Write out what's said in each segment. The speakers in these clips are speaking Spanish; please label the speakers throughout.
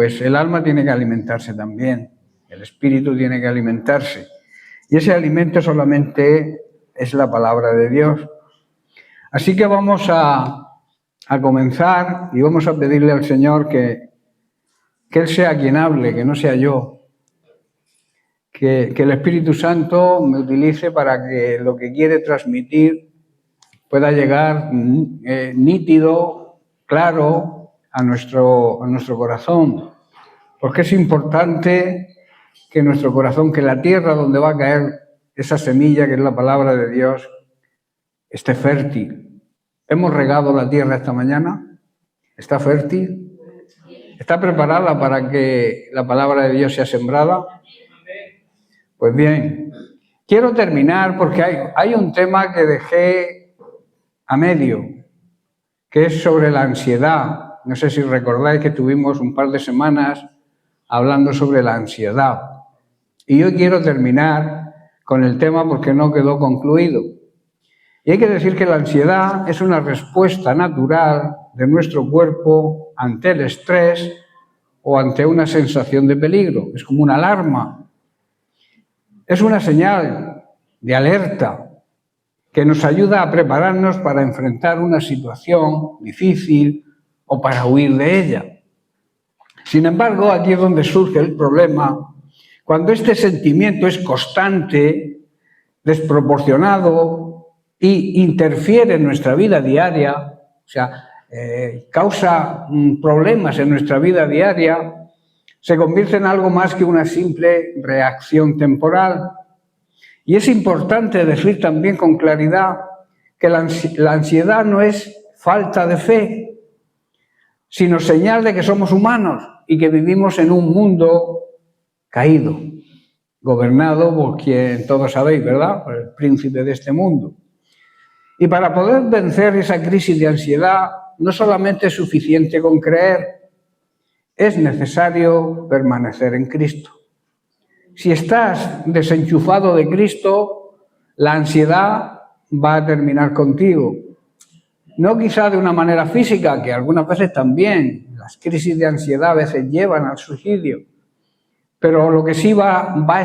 Speaker 1: pues el alma tiene que alimentarse también, el espíritu tiene que alimentarse. Y ese alimento solamente es la palabra de Dios. Así que vamos a comenzar y vamos a pedirle al Señor que Él sea quien hable, que no sea yo. Que el Espíritu Santo me utilice para que lo que quiere transmitir pueda llegar nítido, claro, a nuestro corazón. Porque es importante que nuestro corazón, que la tierra donde va a caer esa semilla, que es la palabra de Dios, esté fértil. ¿Hemos regado la tierra esta mañana? ¿Está fértil? ¿Está preparada para que la palabra de Dios sea sembrada? Pues bien, quiero terminar porque hay un tema que dejé a medio, que es sobre la ansiedad. No sé si recordáis que tuvimos un par de semanas hablando sobre la ansiedad. Y hoy quiero terminar con el tema porque no quedó concluido. Y hay que decir que la ansiedad es una respuesta natural de nuestro cuerpo ante el estrés o ante una sensación de peligro. Es como una alarma. Es una señal de alerta que nos ayuda a prepararnos para enfrentar una situación difícil o para huir de ella. Sin embargo, aquí es donde surge el problema. Cuando este sentimiento es constante, desproporcionado e interfiere en nuestra vida diaria, o sea, causa problemas en nuestra vida diaria, se convierte en algo más que una simple reacción temporal. Y es importante decir también con claridad que la ansiedad no es falta de fe, sino señal de que somos humanos y que vivimos en un mundo caído, gobernado por quien todos sabéis, ¿verdad? Por el príncipe de este mundo. Y para poder vencer esa crisis de ansiedad, no solamente es suficiente con creer, es necesario permanecer en Cristo. Si estás desenchufado de Cristo, la ansiedad va a terminar contigo. No quizá de una manera física, que algunas veces también, las crisis de ansiedad a veces llevan al suicidio, pero lo que sí va a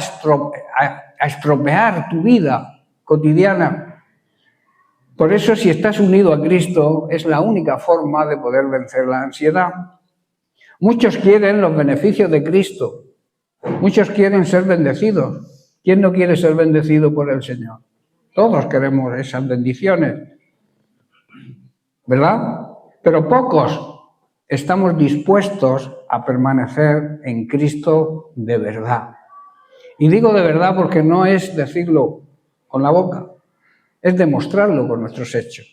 Speaker 1: estropear tu vida cotidiana. Por eso, si estás unido a Cristo, es la única forma de poder vencer la ansiedad. Muchos quieren los beneficios de Cristo. Muchos quieren ser bendecidos. ¿Quién no quiere ser bendecido por el Señor? Todos queremos esas bendiciones, ¿verdad? Pero pocos estamos dispuestos a permanecer en Cristo de verdad. Y digo de verdad porque no es decirlo con la boca, es demostrarlo con nuestros hechos.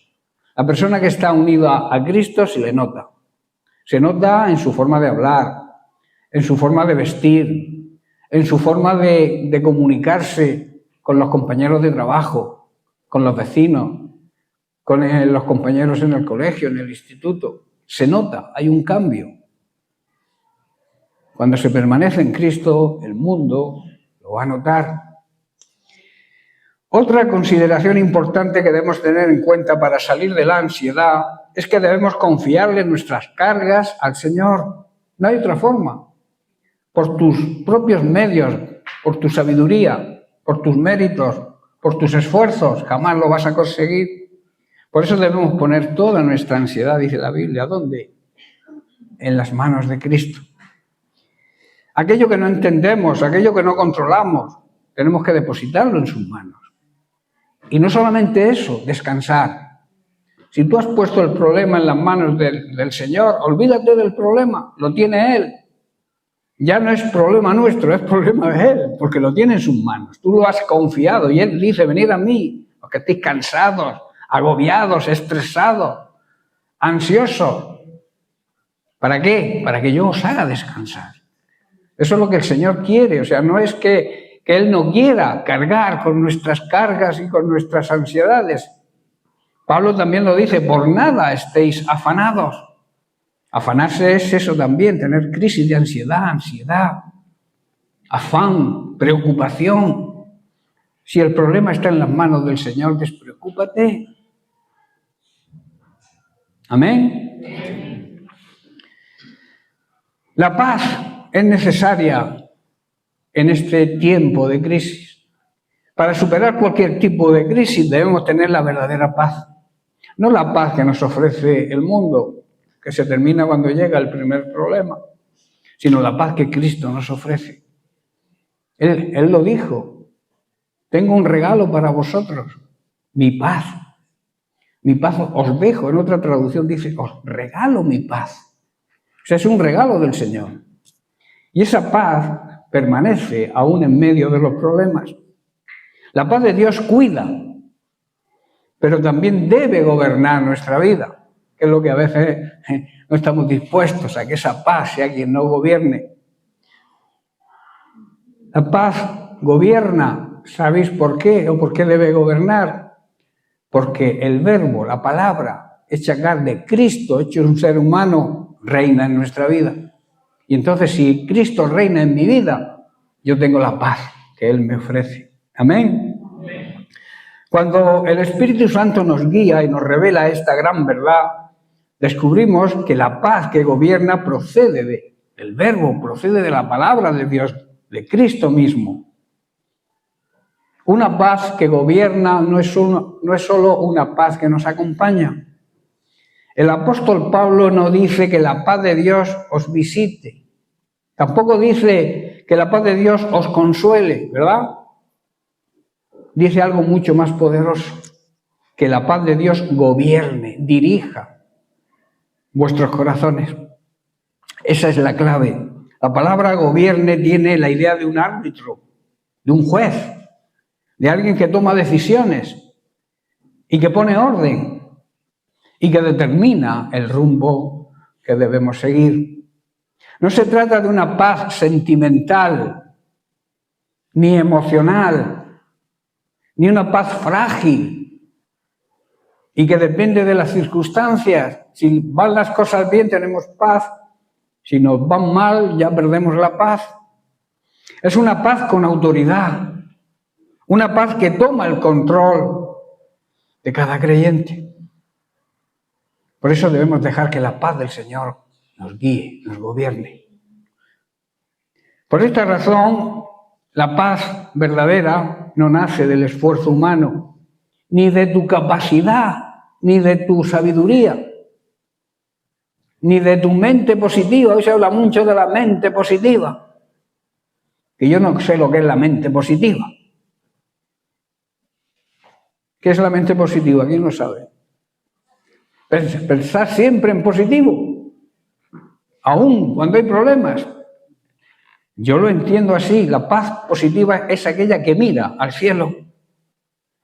Speaker 1: La persona que está unida a Cristo se le nota. Se nota en su forma de hablar, en su forma de vestir, en su forma de comunicarse con los compañeros de trabajo, con los vecinos, con los compañeros en el colegio, en el instituto. Se nota, hay un cambio. Cuando se permanece en Cristo, el mundo lo va a notar. Otra consideración importante que debemos tener en cuenta para salir de la ansiedad es que debemos confiarle nuestras cargas al Señor. No hay otra forma. Por tus propios medios, por tu sabiduría, por tus méritos, por tus esfuerzos, jamás lo vas a conseguir. Por eso debemos poner toda nuestra ansiedad, dice la Biblia, ¿dónde? En las manos de Cristo. Aquello que no entendemos, aquello que no controlamos, tenemos que depositarlo en sus manos. Y no solamente eso, descansar. Si tú has puesto el problema en las manos del Señor, olvídate del problema, lo tiene Él. Ya no es problema nuestro, es problema de Él, porque lo tiene en sus manos. Tú lo has confiado y Él dice, venid a mí, los que estéis cansados, agobiados, estresados, ansiosos. ¿Para qué? Para que yo os haga descansar. Eso es lo que el Señor quiere, o sea, no es que Él no quiera cargar con nuestras cargas y con nuestras ansiedades. Pablo también lo dice, por nada estéis afanados. Afanarse es eso también, tener crisis de ansiedad, afán, preocupación. Si el problema está en las manos del Señor, despreocúpate. Amén. La paz es necesaria en este tiempo de crisis. Para superar cualquier tipo de crisis debemos tener la verdadera paz. No la paz que nos ofrece el mundo, que se termina cuando llega el primer problema, sino la paz que Cristo nos ofrece. Él lo dijo: tengo un regalo para vosotros, mi paz. Mi paz os dejo. En otra traducción dice: os regalo mi paz. O sea, es un regalo del Señor. Y esa paz permanece aún en medio de los problemas. La paz de Dios cuida, pero también debe gobernar nuestra vida, que es lo que a veces no estamos dispuestos a que esa paz sea quien no gobierne. La paz gobierna. ¿Sabéis por qué o por qué debe gobernar? Porque el verbo, la palabra hecha carne, Cristo hecho un ser humano, reina en nuestra vida. Y entonces, si Cristo reina en mi vida, yo tengo la paz que Él me ofrece. Amén. Cuando el Espíritu Santo nos guía y nos revela esta gran verdad, descubrimos que la paz que gobierna procede del verbo, procede de la palabra de Dios, de Cristo mismo. Una paz que gobierna no es solo una paz que nos acompaña. El apóstol Pablo no dice que la paz de Dios os visite. Tampoco dice que la paz de Dios os consuele, ¿verdad? Dice algo mucho más poderoso: que la paz de Dios gobierne, dirija vuestros corazones. Esa es la clave. La palabra gobierne tiene la idea de un árbitro, de un juez, de alguien que toma decisiones y que pone orden y que determina el rumbo que debemos seguir. No se trata de una paz sentimental, ni emocional, ni una paz frágil y que depende de las circunstancias. Si van las cosas bien, tenemos paz. Si nos van mal, ya perdemos la paz. Es una paz con autoridad, una paz que toma el control de cada creyente. Por eso debemos dejar que la paz del Señor nos guíe, nos gobierne. Por esta razón, la paz verdadera no nace del esfuerzo humano, ni de tu capacidad, ni de tu sabiduría, ni de tu mente positiva. Hoy se habla mucho de la mente positiva, que yo no sé lo que es la mente positiva. ¿Qué es la mente positiva? ¿Quién lo sabe? Pensar siempre en positivo, aún cuando hay problemas. Yo lo entiendo así: la paz positiva es aquella que mira al cielo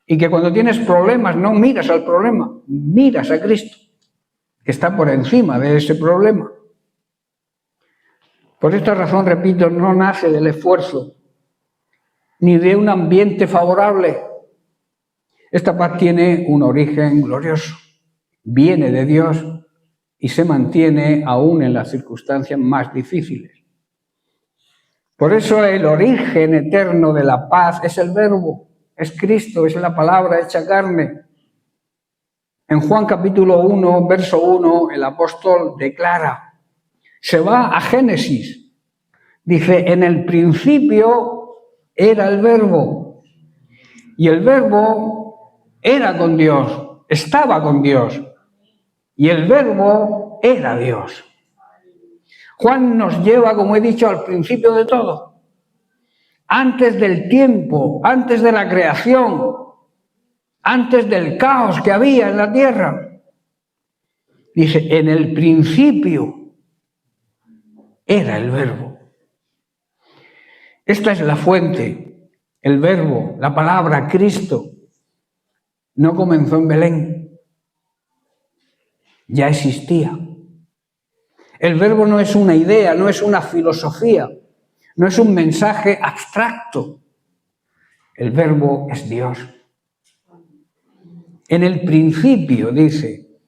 Speaker 1: y que cuando tienes problemas no miras al problema, miras a Cristo, que está por encima de ese problema. Por esta razón, repito, no nace del esfuerzo ni de un ambiente favorable. Esta paz tiene un origen glorioso, viene de Dios y se mantiene aún en las circunstancias más difíciles. Por eso el origen eterno de la paz es el verbo, es Cristo, es la palabra hecha carne. En Juan capítulo 1, verso 1, el apóstol declara, se va a Génesis, dice: en el principio era el verbo, y el verbo era con Dios, estaba con Dios, y el verbo era Dios. Juan nos lleva, como he dicho, al principio de todo. Antes del tiempo, antes de la creación, antes del caos que había en la tierra. Dice, en el principio era el verbo. Esta es la fuente, el verbo, la palabra, Cristo. No comenzó en Belén, ya existía. El verbo no es una idea, no es una filosofía, no es un mensaje abstracto. El verbo es Dios. En el principio, dice,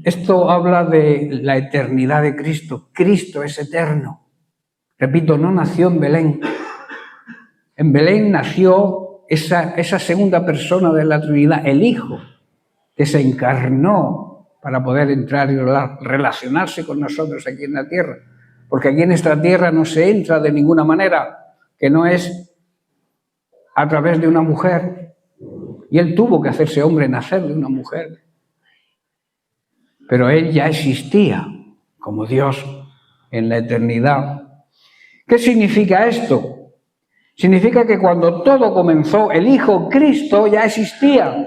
Speaker 1: esto habla de la eternidad de Cristo. Cristo es eterno. Repito, no nació en Belén. En Belén nació esa segunda persona de la Trinidad, el Hijo, que se encarnó para poder entrar y relacionarse con nosotros aquí en la tierra. porque aquí en esta tierra no se entra de ninguna manera, que no es a través de una mujer. Y él tuvo que hacerse hombre, nacer de una mujer. Pero él ya existía como Dios en la eternidad. ¿Qué significa esto? Significa que cuando todo comenzó, el Hijo Cristo ya existía.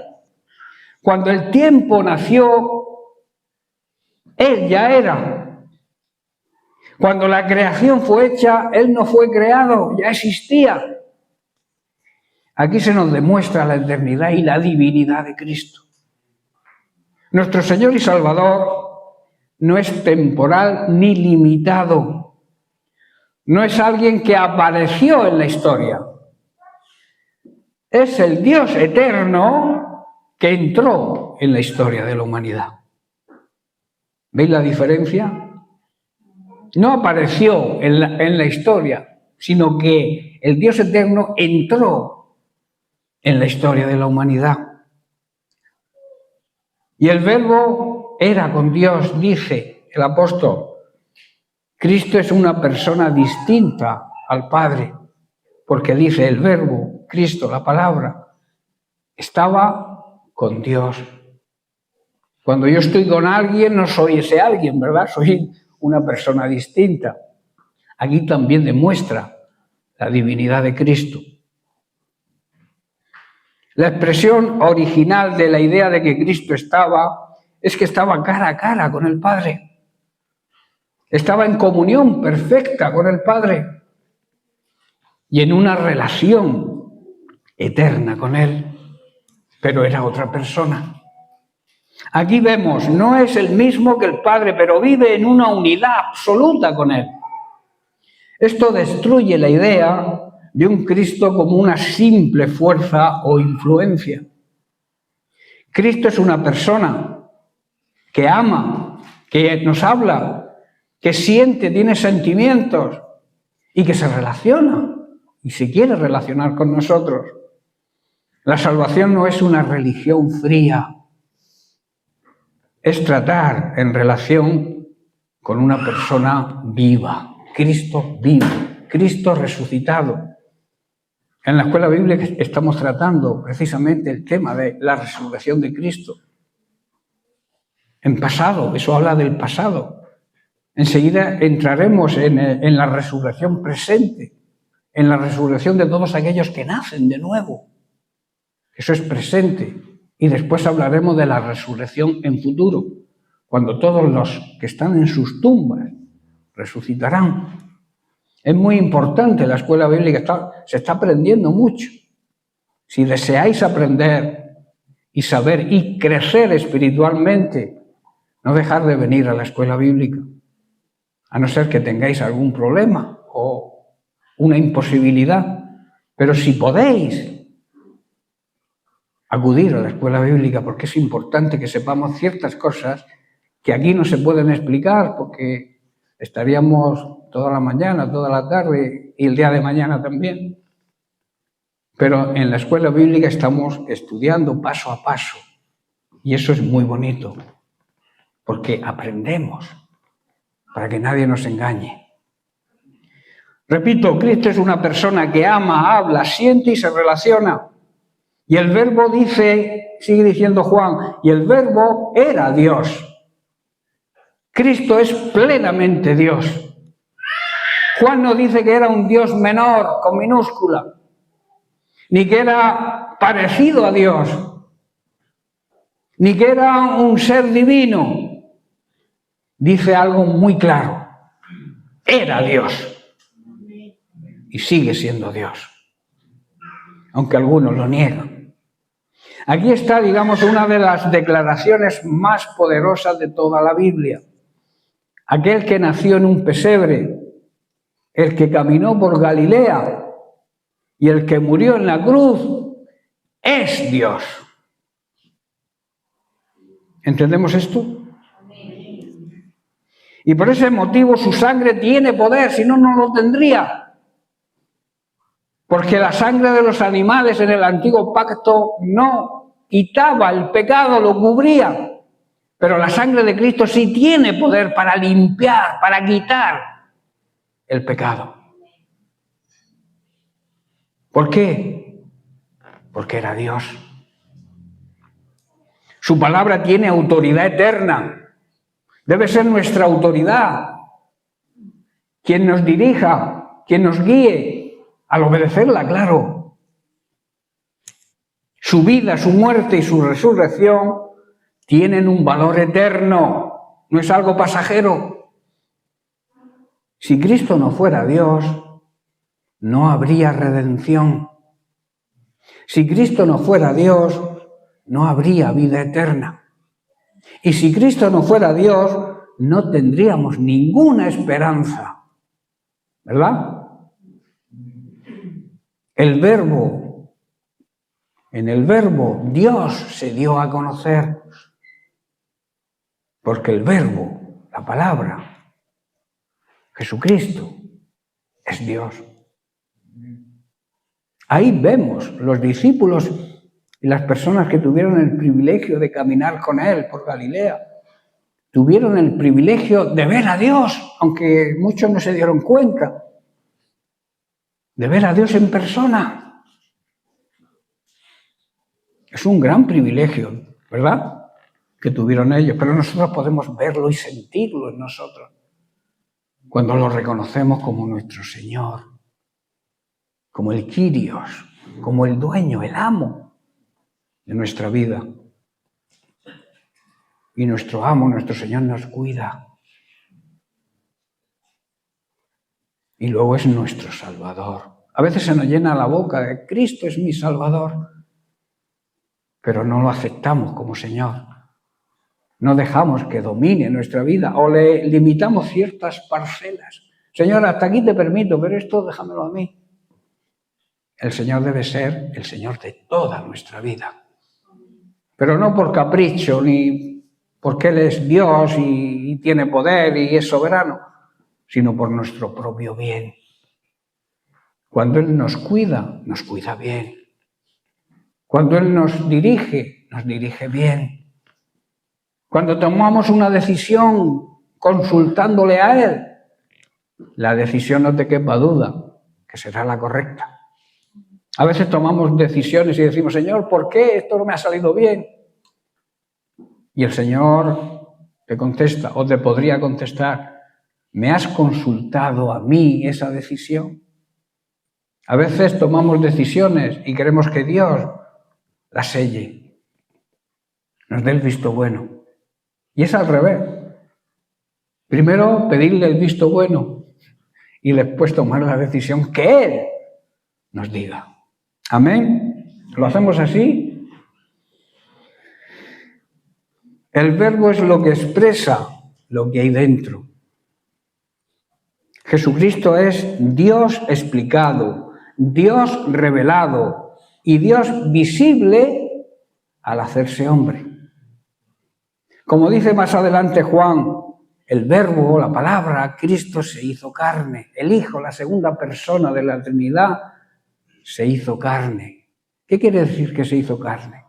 Speaker 1: Cuando el tiempo nació, Él ya era. Cuando la creación fue hecha, Él no fue creado, ya existía. Aquí se nos demuestra la eternidad y la divinidad de Cristo. Nuestro Señor y Salvador no es temporal ni limitado. No es alguien que apareció en la historia. Es el Dios eterno que entró en la historia de la humanidad. ¿Veis la diferencia? No apareció en la historia, sino que el Dios eterno entró en la historia de la humanidad. Y el Verbo era con Dios, dice el apóstol. Cristo es una persona distinta al Padre, porque dice el Verbo, Cristo, la palabra, estaba con Dios. Cuando yo estoy con alguien, no soy ese alguien, ¿verdad? Soy una persona distinta. Aquí también demuestra la divinidad de Cristo. La expresión original de la idea de que Cristo estaba es que estaba cara a cara con el Padre. Estaba en comunión perfecta con el Padre y en una relación eterna con Él, pero era otra persona. Aquí vemos, no es el mismo que el Padre, pero vive en una unidad absoluta con Él. Esto destruye la idea de un Cristo como una simple fuerza o influencia. Cristo es una persona que ama, que nos habla, que siente, tiene sentimientos y que se relaciona y se quiere relacionar con nosotros. La salvación no es una religión fría, es tratar en relación con una persona viva, Cristo vivo, Cristo resucitado. En la escuela bíblica estamos tratando precisamente el tema de la resurrección de Cristo. En pasado, eso habla del pasado. Enseguida entraremos en la resurrección presente, en la resurrección de todos aquellos que nacen de nuevo. Eso es presente. Y después hablaremos de la resurrección en futuro, cuando todos los que están en sus tumbas resucitarán. Es muy importante la escuela bíblica, se está aprendiendo mucho. Si deseáis aprender y saber y crecer espiritualmente, no dejar de venir a la escuela bíblica, a no ser que tengáis algún problema o una imposibilidad. Pero si podéis, acudir a la escuela bíblica, porque es importante que sepamos ciertas cosas que aquí no se pueden explicar, porque estaríamos toda la mañana, toda la tarde y el día de mañana también. Pero en la escuela bíblica estamos estudiando paso a paso y eso es muy bonito, porque aprendemos para que nadie nos engañe. Repito, Cristo es una persona que ama, habla, siente y se relaciona. Y el Verbo dice, sigue diciendo Juan, y el Verbo era Dios. Cristo es plenamente Dios. Juan no dice que era un Dios menor, con minúscula, ni que era parecido a Dios, ni que era un ser divino. Dice algo muy claro. Era Dios. Y sigue siendo Dios. Aunque algunos lo niegan. Aquí está, digamos, una de las declaraciones más poderosas de toda la Biblia. Aquel que nació en un pesebre, el que caminó por Galilea y el que murió en la cruz, es Dios. ¿Entendemos esto? Y por ese motivo su sangre tiene poder, si no, no lo tendría. Porque la sangre de los animales en el antiguo pacto no quitaba el pecado, lo cubría. Pero la sangre de Cristo sí tiene poder para limpiar, para quitar el pecado. ¿Por qué? Porque era Dios. Su palabra tiene autoridad eterna. Debe ser nuestra autoridad quien nos dirija, quien nos guíe al obedecerla, claro. Su vida, su muerte y su resurrección tienen un valor eterno, no es algo pasajero. Si Cristo no fuera Dios, no habría redención. Si Cristo no fuera Dios, no habría vida eterna. Y si Cristo no fuera Dios, no tendríamos ninguna esperanza. ¿Verdad? En el verbo, Dios se dio a conocer. Porque el verbo, la palabra, Jesucristo, es Dios. Ahí vemos los discípulos y las personas que tuvieron el privilegio de caminar con Él por Galilea. Tuvieron el privilegio de ver a Dios, aunque muchos no se dieron cuenta. De ver a Dios en persona. Es un gran privilegio, ¿verdad? Que tuvieron ellos, pero nosotros podemos verlo y sentirlo en nosotros cuando lo reconocemos como nuestro Señor, como el Kyrios, como el dueño, el amo de nuestra vida. Y nuestro amo, nuestro Señor nos cuida. Y luego es nuestro Salvador. A veces se nos llena la boca de Cristo es mi Salvador, pero no lo aceptamos como Señor. No dejamos que domine nuestra vida o le limitamos ciertas parcelas. Señor, hasta aquí te permito, pero esto déjamelo a mí. El Señor debe ser el Señor de toda nuestra vida. Pero no por capricho, ni porque Él es Dios y tiene poder y es soberano, sino por nuestro propio bien. Cuando Él nos cuida bien. Cuando Él nos dirige bien. Cuando tomamos una decisión consultándole a Él, la decisión no te quepa duda que será la correcta. A veces tomamos decisiones y decimos, Señor, ¿por qué esto no me ha salido bien? Y el Señor te contesta, o te podría contestar, ¿me has consultado a mí esa decisión? A veces tomamos decisiones y queremos que Dios las selle, nos dé el visto bueno. Y es al revés. Primero pedirle el visto bueno y después tomar la decisión que Él nos diga. ¿Amén? ¿Lo hacemos así? El verbo es lo que expresa lo que hay dentro. Jesucristo es Dios explicado, Dios revelado y Dios visible al hacerse hombre. Como dice más adelante Juan, el verbo, la palabra, Cristo se hizo carne. El Hijo, la segunda persona de la Trinidad, se hizo carne. ¿Qué quiere decir que se hizo carne?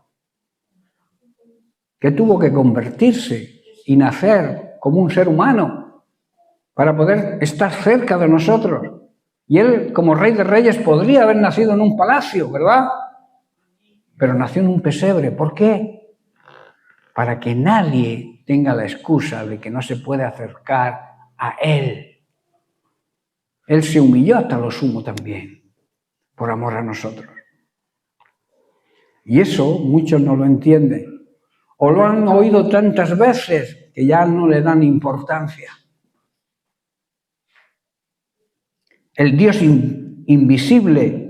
Speaker 1: Que tuvo que convertirse y nacer como un ser humano para poder estar cerca de nosotros. Y Él, como Rey de Reyes, podría haber nacido en un palacio, ¿verdad? Pero nació en un pesebre. ¿Por qué? Para que nadie tenga la excusa de que no se puede acercar a Él. Él se humilló hasta lo sumo también, por amor a nosotros. Y eso muchos no lo entienden. O lo han oído tantas veces que ya no le dan importancia. El Dios invisible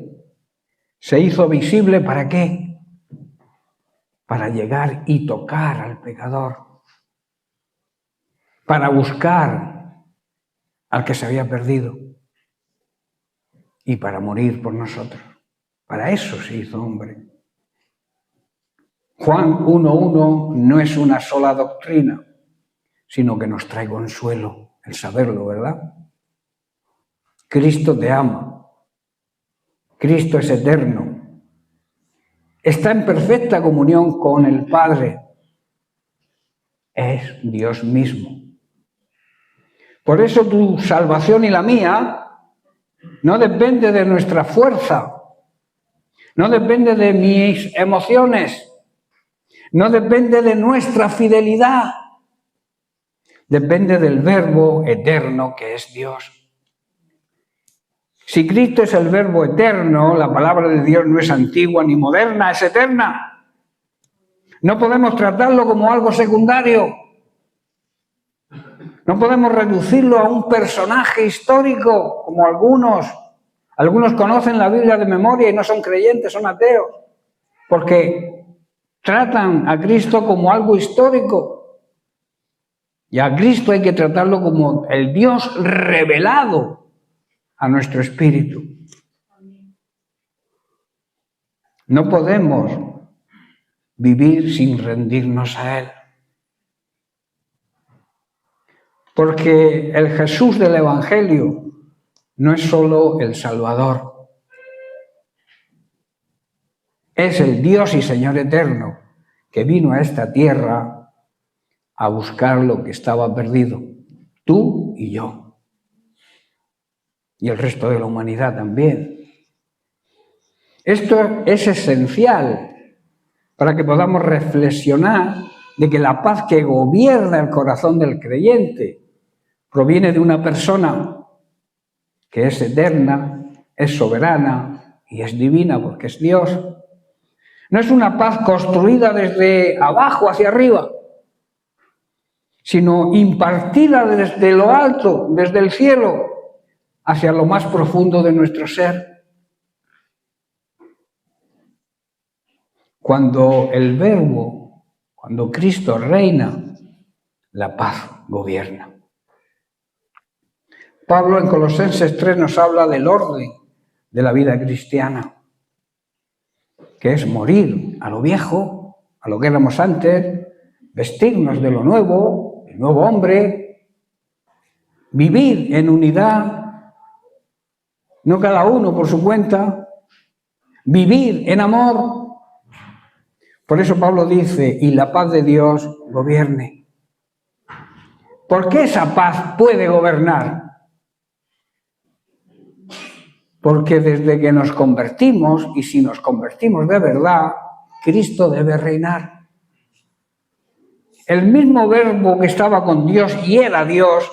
Speaker 1: se hizo visible ¿para qué? Para llegar y tocar al pecador. Para buscar al que se había perdido. Y para morir por nosotros. Para eso se hizo hombre. Juan 1:1 no es una sola doctrina, sino que nos trae consuelo, el saberlo, ¿verdad? Cristo te ama. Cristo es eterno. Está en perfecta comunión con el Padre. Es Dios mismo. Por eso tu salvación y la mía no depende de nuestra fuerza, no depende de mis emociones, no depende de nuestra fidelidad, depende del Verbo eterno que es Dios. Si Cristo es el Verbo eterno, la palabra de Dios no es antigua ni moderna, es eterna. No podemos tratarlo como algo secundario. No podemos reducirlo a un personaje histórico, como algunos. Algunos conocen la Biblia de memoria y no son creyentes, son ateos, porque tratan a Cristo como algo histórico. Y a Cristo hay que tratarlo como el Dios revelado a nuestro espíritu. No podemos vivir sin rendirnos a Él. Porque el Jesús del Evangelio no es solo el Salvador. Es el Dios y Señor eterno que vino a esta tierra a buscar lo que estaba perdido. Tú y yo. Y el resto de la humanidad también. Esto es esencial para que podamos reflexionar de que la paz que gobierna el corazón del creyente proviene de una persona que es eterna, es soberana y es divina porque es Dios. No es una paz construida desde abajo hacia arriba, sino impartida desde lo alto, desde el cielo, hacia lo más profundo de nuestro ser. Cuando el Verbo, cuando Cristo reina, la paz gobierna. Pablo en Colosenses 3 nos habla del orden de la vida cristiana, que es morir a lo viejo, a lo que éramos antes, vestirnos de lo nuevo, el nuevo hombre, vivir en unidad, no cada uno por su cuenta, vivir en amor. Por eso Pablo dice, y la paz de Dios gobierne. ¿Por qué esa paz puede gobernar? Porque desde que nos convertimos, y si nos convertimos de verdad, Cristo debe reinar. El mismo Verbo que estaba con Dios y era Dios,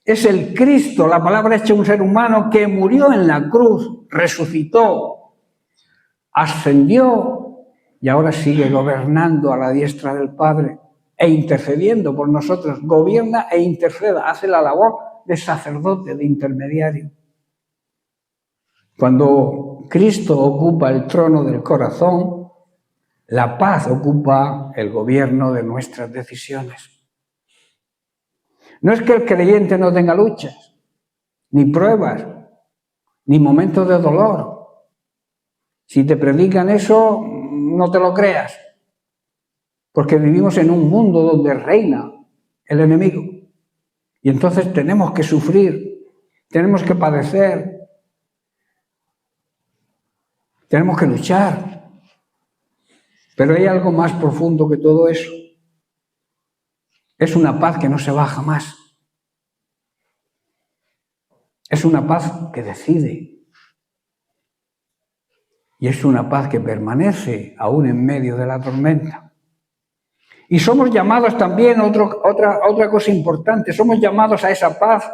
Speaker 1: es el Cristo, la palabra hecha un ser humano, que murió en la cruz, resucitó, ascendió y ahora sigue gobernando a la diestra del Padre e intercediendo por nosotros. Gobierna e intercede, hace la labor de sacerdote, de intermediario. Cuando Cristo ocupa el trono del corazón, la paz ocupa el gobierno de nuestras decisiones. No es que el creyente no tenga luchas, ni pruebas, ni momentos de dolor. Si te predican eso, no te lo creas, porque vivimos en un mundo donde reina el enemigo. Y entonces tenemos que sufrir, tenemos que padecer, tenemos que luchar. Pero hay algo más profundo que todo eso. Es una paz que no se va jamás. Es una paz que decide. Y es una paz que permanece aún en medio de la tormenta. Y somos llamados también, otra cosa importante, somos llamados a esa paz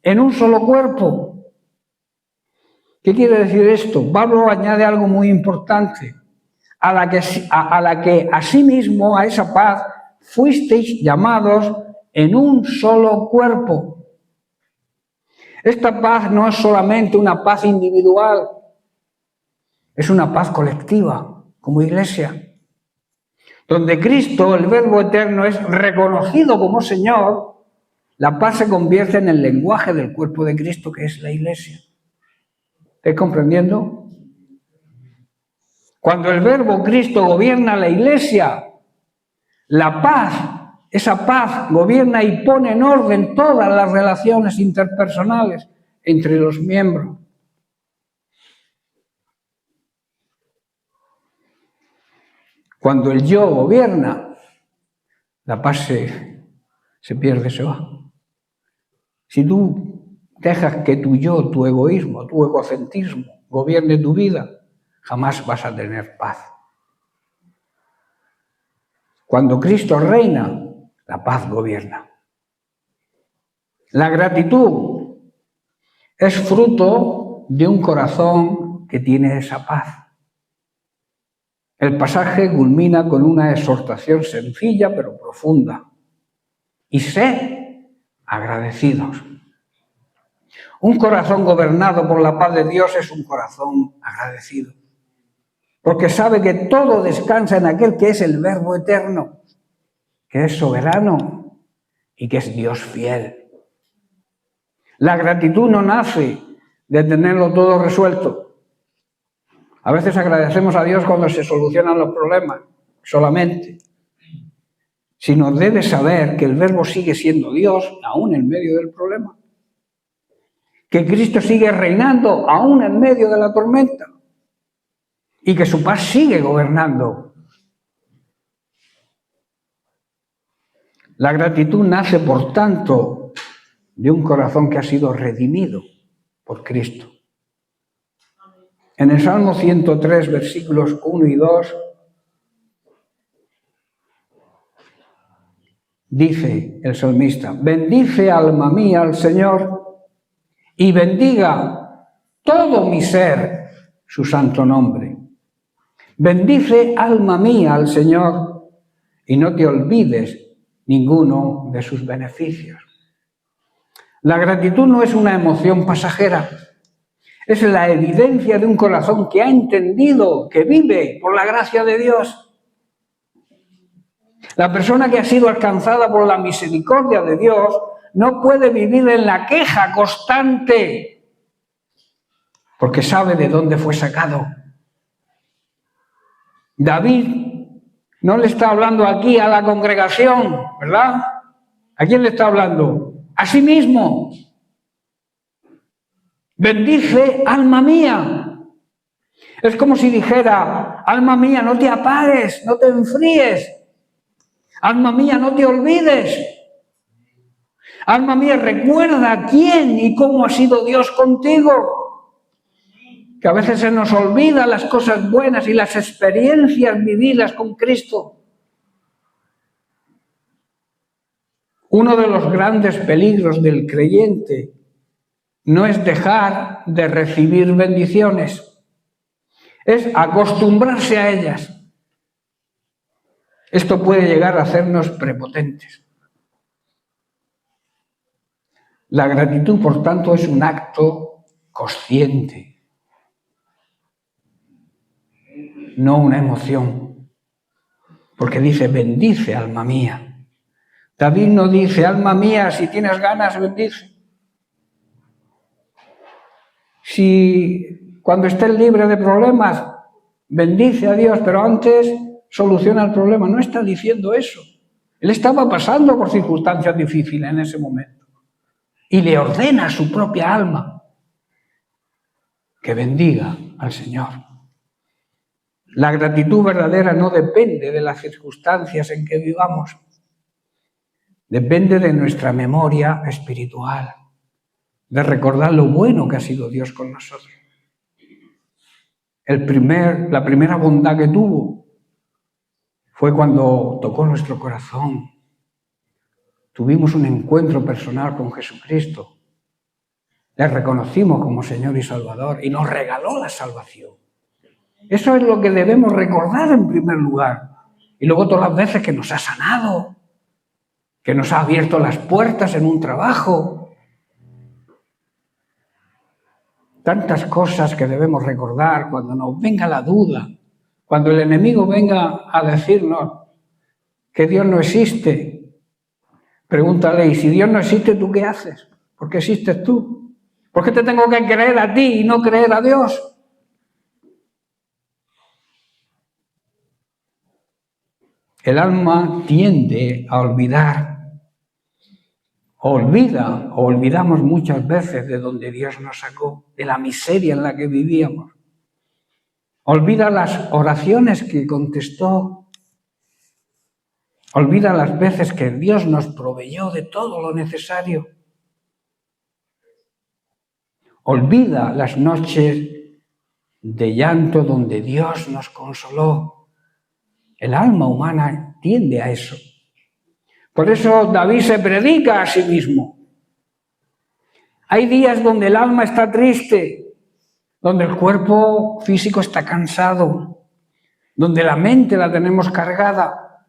Speaker 1: en un solo cuerpo. ¿Qué quiere decir esto? Pablo añade algo muy importante, a la que asimismo, a esa paz, fuisteis llamados en un solo cuerpo. Esta paz no es solamente una paz individual, es una paz colectiva, como iglesia, donde Cristo, el Verbo eterno, es reconocido como Señor. La paz se convierte en el lenguaje del cuerpo de Cristo, que es la iglesia. ¿Estáis comprendiendo? Cuando el Verbo Cristo gobierna la iglesia, la paz, esa paz gobierna y pone en orden todas las relaciones interpersonales entre los miembros. Cuando el yo gobierna, la paz se pierde, se va. Si tú dejas que tu yo, tu egoísmo, tu egocentrismo gobierne tu vida, jamás vas a tener paz. Cuando Cristo reina, la paz gobierna. La gratitud es fruto de un corazón que tiene esa paz. El pasaje culmina con una exhortación sencilla pero profunda. Y sed agradecidos. Un corazón gobernado por la paz de Dios es un corazón agradecido. Porque sabe que todo descansa en aquel que es el Verbo eterno, que es soberano y que es Dios fiel. La gratitud no nace de tenerlo todo resuelto. A veces agradecemos a Dios cuando se solucionan los problemas, solamente. Sino debe saber que el Verbo sigue siendo Dios, aún en medio del problema. Que Cristo sigue reinando, aún en medio de la tormenta. Y que su paz sigue gobernando. La gratitud nace, por tanto, de un corazón que ha sido redimido por Cristo. En el Salmo 103, versículos 1 y 2, dice el salmista: bendice alma mía al Señor y bendiga todo mi ser su santo nombre. Bendice alma mía al Señor y no te olvides ninguno de sus beneficios. La gratitud no es una emoción pasajera, es la evidencia de un corazón que ha entendido, que vive por la gracia de Dios. La persona que ha sido alcanzada por la misericordia de Dios no puede vivir en la queja constante, porque sabe de dónde fue sacado. David no le está hablando aquí a la congregación, ¿verdad? ¿A quién le está hablando? A sí mismo. Bendice, alma mía. Es como si dijera: alma mía, no te apagues, no te enfríes. Alma mía, no te olvides. Alma mía, recuerda quién y cómo ha sido Dios contigo. Que a veces se nos olvidan las cosas buenas y las experiencias vividas con Cristo. Uno de los grandes peligros del creyente no es dejar de recibir bendiciones, es acostumbrarse a ellas. Esto puede llegar a hacernos prepotentes. La gratitud, por tanto, es un acto consciente, no una emoción. Porque dice: bendice, alma mía. David no dice: alma mía, si tienes ganas, bendice. Si cuando estés libre de problemas, bendice a Dios, pero antes soluciona el problema. No está diciendo eso. Él estaba pasando por circunstancias difíciles en ese momento. Y le ordena a su propia alma que bendiga al Señor. La gratitud verdadera no depende de las circunstancias en que vivamos. Depende de nuestra memoria espiritual, de recordar lo bueno que ha sido Dios con nosotros. La primera bondad que tuvo fue cuando tocó nuestro corazón. Tuvimos un encuentro personal con Jesucristo. Le reconocimos como Señor y Salvador y nos regaló la salvación. Eso es lo que debemos recordar en primer lugar. Y luego todas las veces que nos ha sanado, que nos ha abierto las puertas en un trabajo. Tantas cosas que debemos recordar cuando nos venga la duda, cuando el enemigo venga a decirnos que Dios no existe. Pregúntale: ¿y si Dios no existe, tú qué haces? ¿Por qué existes tú? ¿Por qué te tengo que creer a ti y no creer a Dios? El alma tiende a olvidar. Olvidamos muchas veces de donde Dios nos sacó, de la miseria en la que vivíamos. Olvida las oraciones que contestó. Olvida las veces que Dios nos proveyó de todo lo necesario. olvida las noches de llanto donde Dios nos consoló. El alma humana tiende a eso. Por eso David se predica a sí mismo. Hay días donde el alma está triste, donde el cuerpo físico está cansado, donde la mente la tenemos cargada.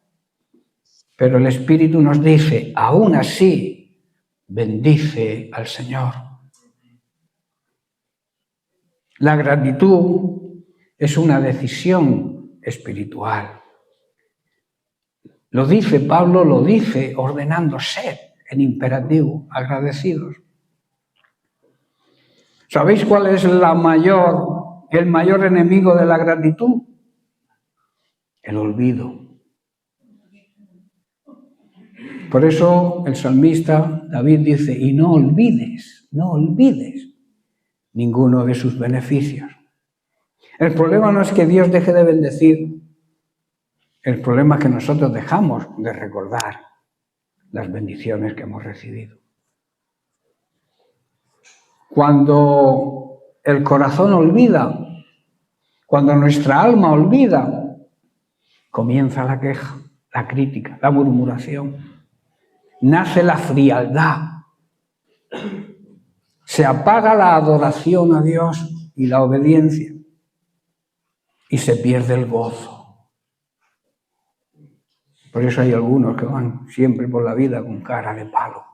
Speaker 1: Pero el Espíritu nos dice, aún así, bendice al Señor. La gratitud es una decisión espiritual. Lo dice Pablo, lo dice ordenando ser en imperativo, agradecidos. ¿Sabéis cuál es el mayor enemigo de la gratitud? El olvido. Por eso el salmista David dice, y no olvides ninguno de sus beneficios. El problema no es que Dios deje de bendecir, el problema es que nosotros dejamos de recordar las bendiciones que hemos recibido. Cuando el corazón olvida, cuando nuestra alma olvida, comienza la queja, la crítica, la murmuración. Nace la frialdad. Se apaga la adoración a Dios y la obediencia. Y se pierde el gozo. Por eso hay algunos que van siempre por la vida con cara de palo.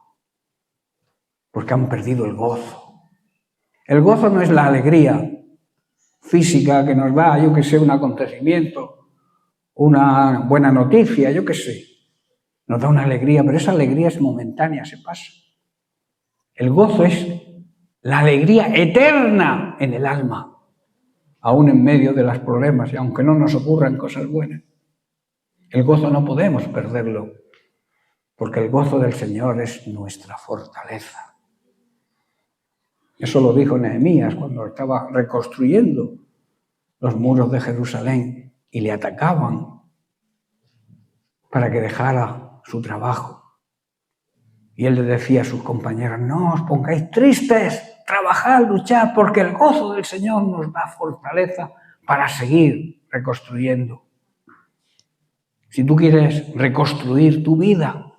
Speaker 1: Porque han perdido el gozo. El gozo no es la alegría física que nos da, yo que sé, un acontecimiento, una buena noticia, yo que sé. Nos da una alegría, pero esa alegría es momentánea, se pasa. El gozo es la alegría eterna en el alma, aún en medio de los problemas y aunque no nos ocurran cosas buenas. El gozo no podemos perderlo, porque el gozo del Señor es nuestra fortaleza. Eso lo dijo Nehemías cuando estaba reconstruyendo los muros de Jerusalén y le atacaban para que dejara su trabajo. Y él le decía a sus compañeros, no os pongáis tristes, trabajad, luchad, porque el gozo del Señor nos da fortaleza para seguir reconstruyendo. Si tú quieres reconstruir tu vida,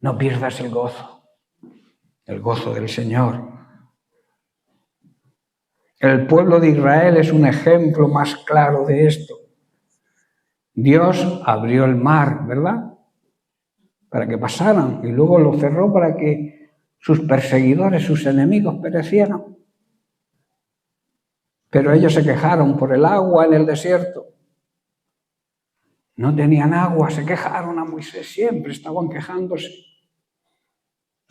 Speaker 1: no pierdas el gozo del Señor. El pueblo de Israel es un ejemplo más claro de esto. Dios abrió el mar, ¿verdad?, para que pasaran, y luego lo cerró para que sus perseguidores, sus enemigos perecieran. Pero ellos se quejaron por el agua en el desierto. No tenían agua, se quejaron a Moisés, siempre estaban quejándose.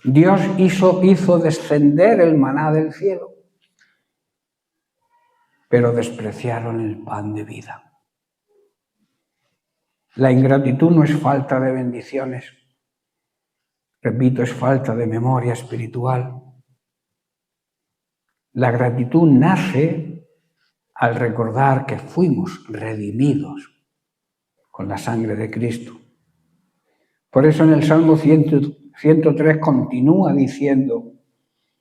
Speaker 1: Dios hizo descender el maná del cielo, pero despreciaron el pan de vida. La ingratitud no es falta de bendiciones. Repito, es falta de memoria espiritual. La gratitud nace al recordar que fuimos redimidos con la sangre de Cristo. Por eso en el Salmo 103 continúa diciendo,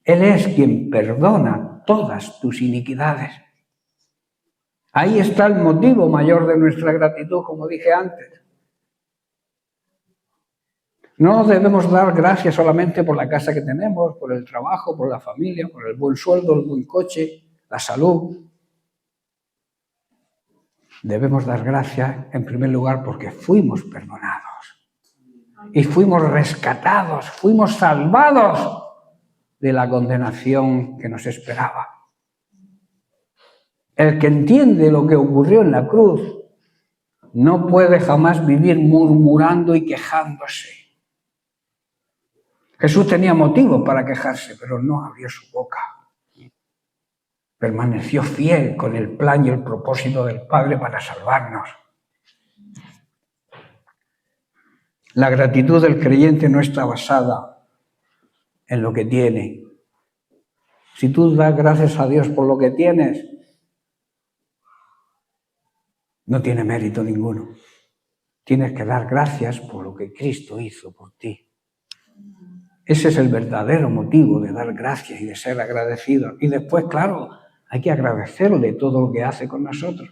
Speaker 1: Él es quien perdona todas tus iniquidades. Ahí está el motivo mayor de nuestra gratitud, como dije antes. No debemos dar gracias solamente por la casa que tenemos, por el trabajo, por la familia, por el buen sueldo, el buen coche, la salud. Debemos dar gracias, en primer lugar, porque fuimos perdonados y fuimos rescatados, fuimos salvados de la condenación que nos esperaba. El que entiende lo que ocurrió en la cruz no puede jamás vivir murmurando y quejándose. Jesús tenía motivos para quejarse, pero no abrió su boca. Permaneció fiel con el plan y el propósito del Padre para salvarnos. La gratitud del creyente no está basada en lo que tiene. Si tú das gracias a Dios por lo que tienes, no tiene mérito ninguno. Tienes que dar gracias por lo que Cristo hizo por ti. Ese es el verdadero motivo de dar gracias y de ser agradecidos. Y después, claro, hay que agradecerle todo lo que hace con nosotros.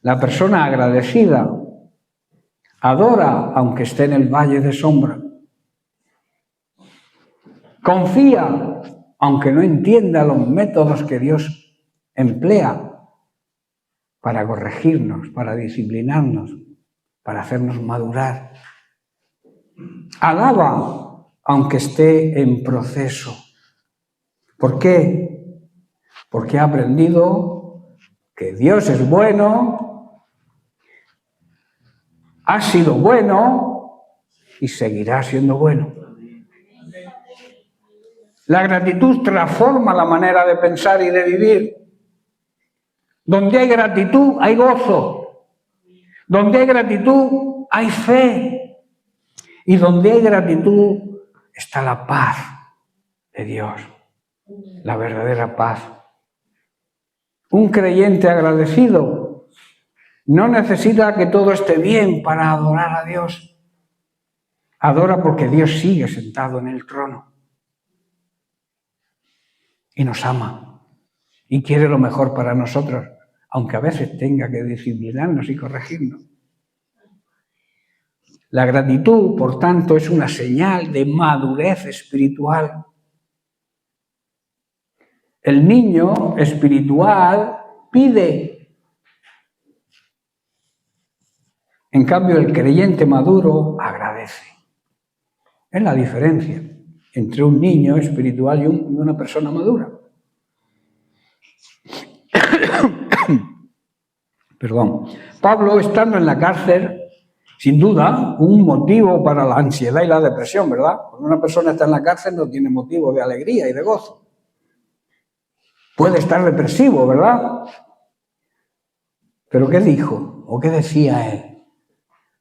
Speaker 1: La persona agradecida adora aunque esté en el valle de sombra. Confía aunque no entienda los métodos que Dios emplea para corregirnos, para disciplinarnos, para hacernos madurar. Alaba aunque esté en proceso. ¿Por qué? Porque ha aprendido que Dios es bueno, ha sido bueno y seguirá siendo bueno. La gratitud transforma la manera de pensar y de vivir. Donde hay gratitud, hay gozo. Donde hay gratitud, hay fe. Y donde hay gratitud, está la paz de Dios. La verdadera paz. Un creyente agradecido no necesita que todo esté bien para adorar a Dios. Adora porque Dios sigue sentado en el trono. Y nos ama. Y quiere lo mejor para nosotros, aunque a veces tenga que disciplinarnos y corregirnos. La gratitud, por tanto, es una señal de madurez espiritual. El niño espiritual pide. En cambio, el creyente maduro agradece. Es la diferencia entre un niño espiritual y una persona madura. Perdón. Pablo, estando en la cárcel, sin duda, un motivo para la ansiedad y la depresión, ¿verdad? Cuando una persona está en la cárcel no tiene motivo de alegría y de gozo. Puede estar depresivo, ¿verdad? ¿Pero qué dijo? ¿O qué decía él?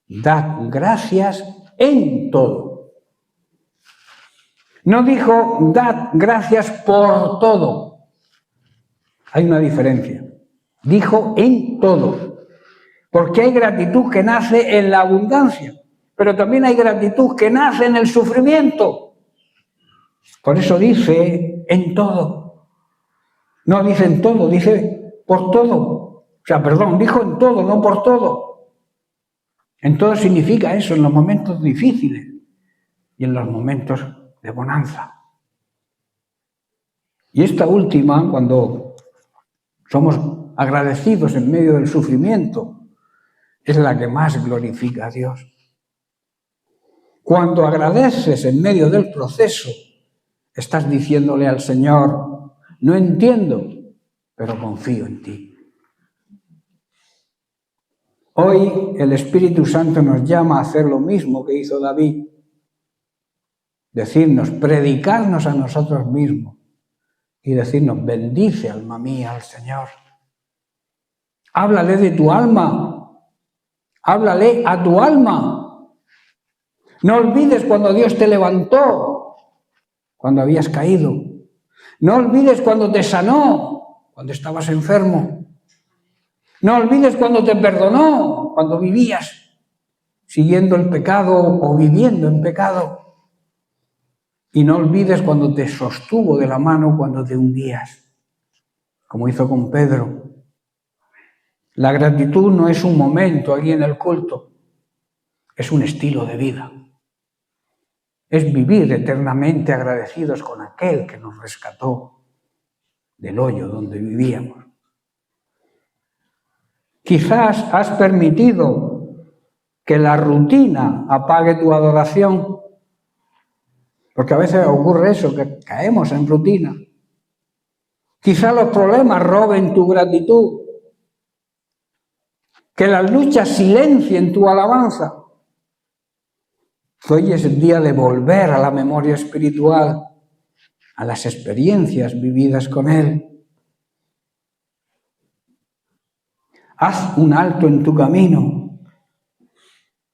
Speaker 1: Dad gracias en todo. No dijo, dad gracias por todo. Hay una diferencia. Dijo en todo. Porque hay gratitud que nace en la abundancia, pero también hay gratitud que nace en el sufrimiento. Por eso dice en todo. No dice en todo, dice por todo. Dijo en todo, no por todo. En todo significa eso, en los momentos difíciles y en los momentos de bonanza. Y esta última, cuando somos agradecidos en medio del sufrimiento, es la que más glorifica a Dios. Cuando agradeces en medio del proceso, estás diciéndole al Señor, no entiendo, pero confío en ti. Hoy el Espíritu Santo nos llama a hacer lo mismo que hizo David. Decirnos, predicarnos a nosotros mismos y decirnos, bendice alma mía al Señor. Háblale de tu alma. Háblale a tu alma. No olvides cuando Dios te levantó, cuando habías caído. No olvides cuando te sanó, cuando estabas enfermo. No olvides cuando te perdonó, cuando vivías siguiendo el pecado o viviendo en pecado. Y no olvides cuando te sostuvo de la mano cuando te hundías, como hizo con Pedro. La gratitud no es un momento aquí en el culto, es un estilo de vida. Es vivir eternamente agradecidos con aquel que nos rescató del hoyo donde vivíamos. Quizás has permitido que la rutina apague tu adoración, porque a veces ocurre eso, que caemos en rutina. Quizás los problemas roben tu gratitud, que las luchas silencien tu alabanza. Hoy es el día de volver a la memoria espiritual, a las experiencias vividas con Él. Haz un alto en tu camino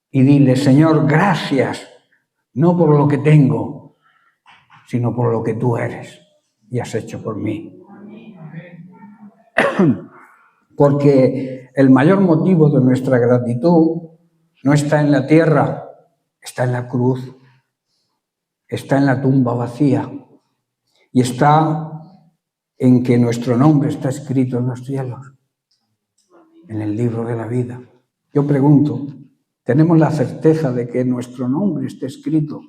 Speaker 1: y dile, Señor, gracias, no por lo que tengo, sino por lo que tú eres y has hecho por mí. Porque el mayor motivo de nuestra gratitud no está en la tierra, está en la cruz, está en la tumba vacía y está en que nuestro nombre está escrito en los cielos, en el libro de la vida. Yo pregunto, ¿tenemos la certeza de que nuestro nombre esté escrito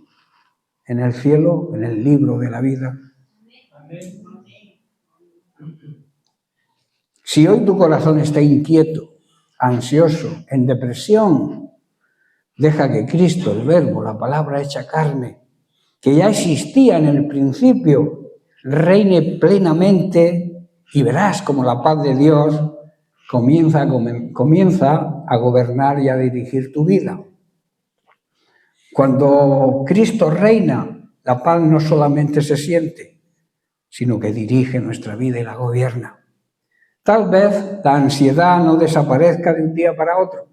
Speaker 1: en el cielo, en el libro de la vida? Si hoy tu corazón está inquieto, ansioso, en depresión, deja que Cristo, el Verbo, la palabra hecha carne, que ya existía en el principio, reine plenamente y verás como la paz de Dios comienza a gobernar y a dirigir tu vida. Cuando Cristo reina, la paz no solamente se siente, sino que dirige nuestra vida y la gobierna. Tal vez la ansiedad no desaparezca de un día para otro.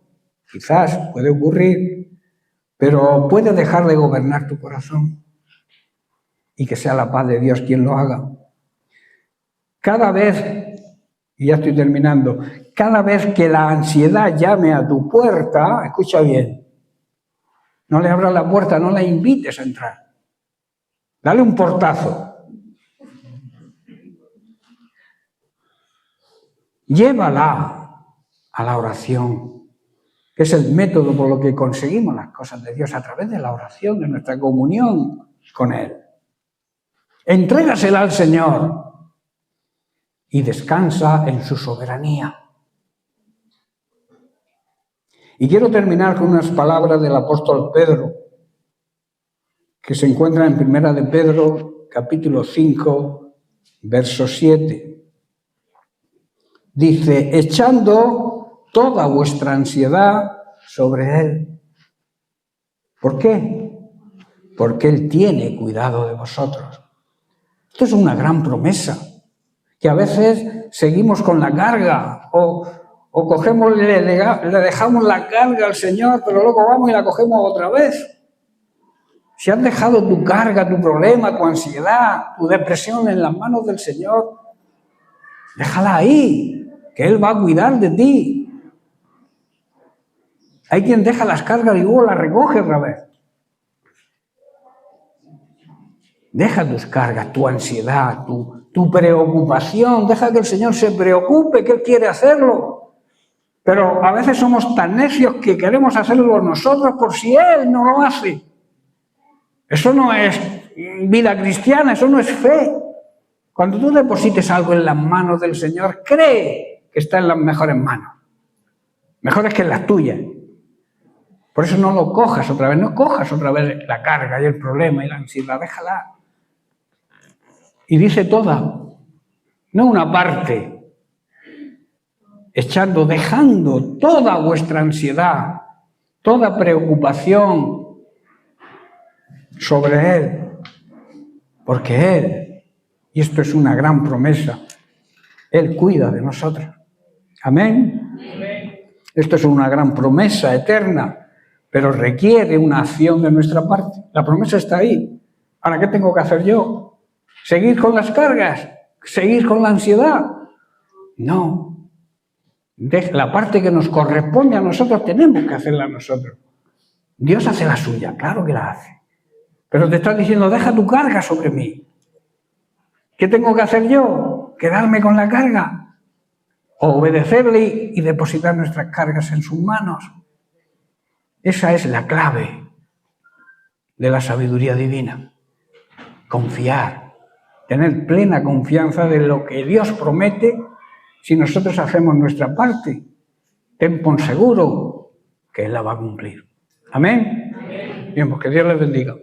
Speaker 1: Quizás puede ocurrir, pero puede dejar de gobernar tu corazón y que sea la paz de Dios quien lo haga. Cada vez, y ya estoy terminando, cada vez que la ansiedad llame a tu puerta, escucha bien, no le abras la puerta, no la invites a entrar. Dale un portazo. Llévala a la oración, que es el método por lo que conseguimos las cosas de Dios, a través de la oración, de nuestra comunión con Él. Entrégasela al Señor y descansa en su soberanía. Y quiero terminar con unas palabras del apóstol Pedro, que se encuentran en 1 de Pedro, capítulo 5, verso 7. Dice, echando toda vuestra ansiedad sobre Él. ¿Por qué? Porque Él tiene cuidado de vosotros. Esto es una gran promesa, que a veces seguimos con la carga o cogemos, le dejamos la carga al Señor, pero luego vamos y la cogemos otra vez. Si has dejado tu carga, tu problema, tu ansiedad, tu depresión en las manos del Señor, déjala ahí, que Él va a cuidar de ti. Hay quien deja las cargas y luego las recoge otra vez. Deja tus cargas, tu ansiedad, tu preocupación, deja que el Señor se preocupe, que Él quiere hacerlo. Pero a veces somos tan necios que queremos hacerlo nosotros por si Él no lo hace. Eso no es vida cristiana, eso no es fe. Cuando tú deposites algo en las manos del Señor, cree que está en las mejores manos. Mejores que en las tuyas. Por eso no lo cojas otra vez, no cojas otra vez la carga y el problema y la ansiedad, déjala. Y dice toda, no una parte, dejando toda vuestra ansiedad, toda preocupación sobre Él, porque Él, y esto es una gran promesa, Él cuida de nosotros. Amén. Amén. Esto es una gran promesa eterna, pero requiere una acción de nuestra parte. La promesa está ahí. Ahora, ¿qué tengo que hacer yo? ¿Seguir con las cargas? ¿Seguir con la ansiedad? No. La parte que nos corresponde a nosotros tenemos que hacerla nosotros. Dios hace la suya, claro que la hace. Pero te está diciendo, deja tu carga sobre mí. ¿Qué tengo que hacer yo? ¿Quedarme con la carga? ¿O obedecerle y depositar nuestras cargas en sus manos? Esa es la clave de la sabiduría divina. Confiar. Tener plena confianza de lo que Dios promete si nosotros hacemos nuestra parte. Ten por seguro que Él la va a cumplir. ¿Amén? Amén. Bien, pues que Dios les bendiga.